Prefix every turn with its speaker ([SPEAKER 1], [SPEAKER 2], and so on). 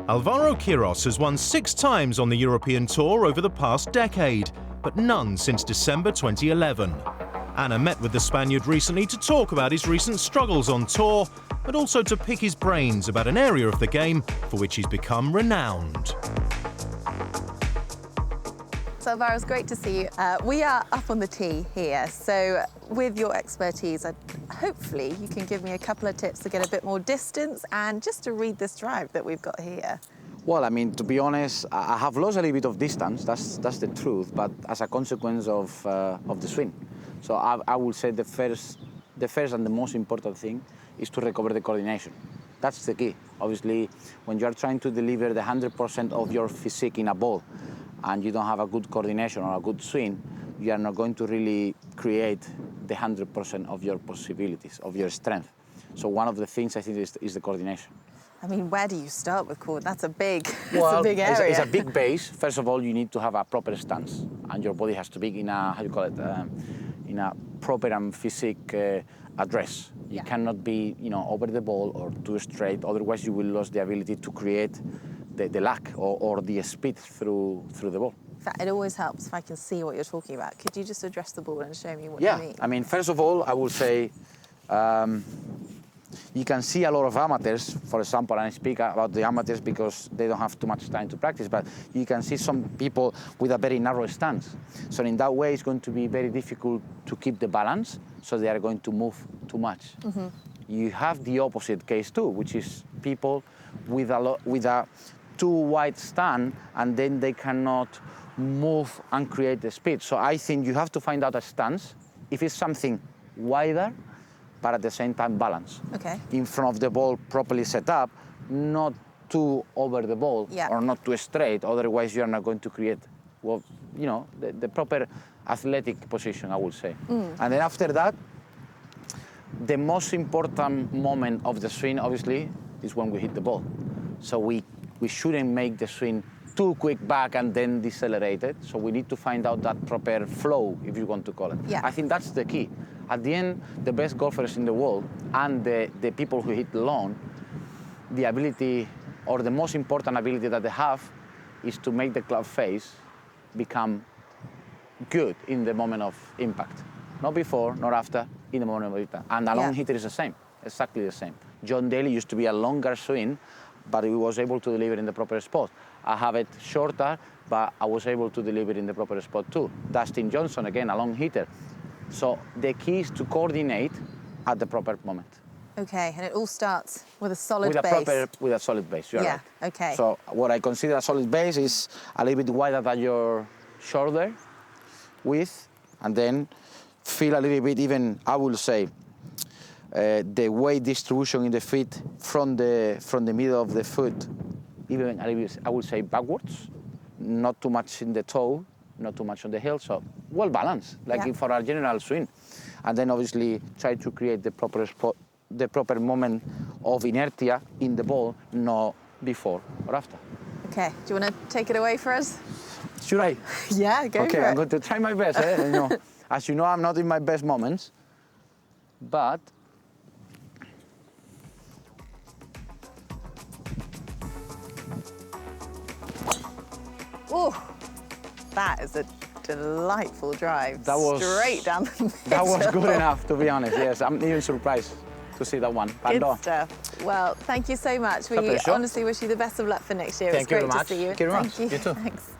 [SPEAKER 1] Alvaro Quiros has won 6 times on the European Tour over the past decade, but none since December 2011. Anna met with the Spaniard recently to talk about his recent struggles on tour, but also to pick his brains about an area of the game for which he's become renowned.
[SPEAKER 2] So Alvaro, it's great to see you. We are up on the tee here, so with your expertise, hopefully you can give me a couple of tips to get a bit more distance and just to read this drive that we've got here.
[SPEAKER 3] Well, I mean, to be honest, I have lost a little bit of distance, that's the truth, but as a consequence of the swing. So I would say the first and the most important thing is to recover the coordination. That's the key. Obviously, when you are trying to deliver the 100% of your physique in a ball, and you don't have a good coordination or a good swing, you are not going to really create the 100% of your possibilities, of your strength. So one of the things I think is the coordination.
[SPEAKER 2] I mean, where do you start with cord? That's a big,
[SPEAKER 3] well,
[SPEAKER 2] it's a big area.
[SPEAKER 3] It's a big base. First of all, you need to have a proper stance, and your body has to be in a, how you call it, in a proper and physique address. You cannot be, over the ball or too straight. Otherwise, you will lose the ability to create the lack or the speed through the ball.
[SPEAKER 2] In fact, it always helps if I can see what you're talking about. Could you just address the ball and show me what you mean?
[SPEAKER 3] I mean, first of all, I would say you can see a lot of amateurs, for example, and I speak about the amateurs because they don't have too much time to practice, but you can see some people with a very narrow stance. So in that way, it's going to be very difficult to keep the balance, so they are going to move too much. Mm-hmm. You have the opposite case too, which is people with a too wide stand, and then they cannot move and create the speed. So I think you have to find out a stance, if it's something wider, but at the same time balance.
[SPEAKER 2] Okay.
[SPEAKER 3] In front of the ball, properly set up, not too over the ball or not too straight, otherwise you are not going to create, well, the proper athletic position, I would say. And then after that, the most important moment of the swing, obviously, is when we hit the ball. So we shouldn't make the swing too quick back and then decelerate it. So we need to find out that proper flow, if you want to call it.
[SPEAKER 2] Yeah.
[SPEAKER 3] I think that's the key. At the end, the best golfers in the world and the people who hit the lawn, the ability or the most important ability that they have is to make the club face become good in the moment of impact. Not before, not after, in the moment of impact. And a long hitter is the same, exactly the same. John Daly used to be a longer swing, but he was able to deliver in the proper spot. I have it shorter, but I was able to deliver in the proper spot too. Dustin Johnson, again, a long hitter. So the key is to coordinate at the proper moment.
[SPEAKER 2] Okay, and it all starts with a solid base.
[SPEAKER 3] With a solid base, you're right.
[SPEAKER 2] Okay.
[SPEAKER 3] So what I consider a solid base is a little bit wider than your shoulder width, and then feel a little bit even, I will say, the weight distribution in the feet from the middle of the foot, even a little bit, I would say backwards, not too much in the toe, not too much on the heel, so well balanced, like for a general swing. And then obviously try to create the proper spot, the proper moment of inertia in the ball, not before or after.
[SPEAKER 2] Okay, do you want to take it away for us?
[SPEAKER 3] Should I?
[SPEAKER 2] Yeah, go for it.
[SPEAKER 3] Okay, I'm going to try my best. As you know, I'm not in my best moments, but
[SPEAKER 2] oh, that is a delightful drive.
[SPEAKER 3] That was
[SPEAKER 2] straight down the middle.
[SPEAKER 3] That was good enough, to be honest. Yes, I'm even surprised to see that one.
[SPEAKER 2] Good stuff. Well, thank you so much. We honestly wish you the best of luck for next year.
[SPEAKER 3] Thank you very
[SPEAKER 2] It's great
[SPEAKER 3] much.
[SPEAKER 2] to see you.
[SPEAKER 3] Thank you very much.
[SPEAKER 2] Thank you.
[SPEAKER 3] You too.
[SPEAKER 2] Thanks.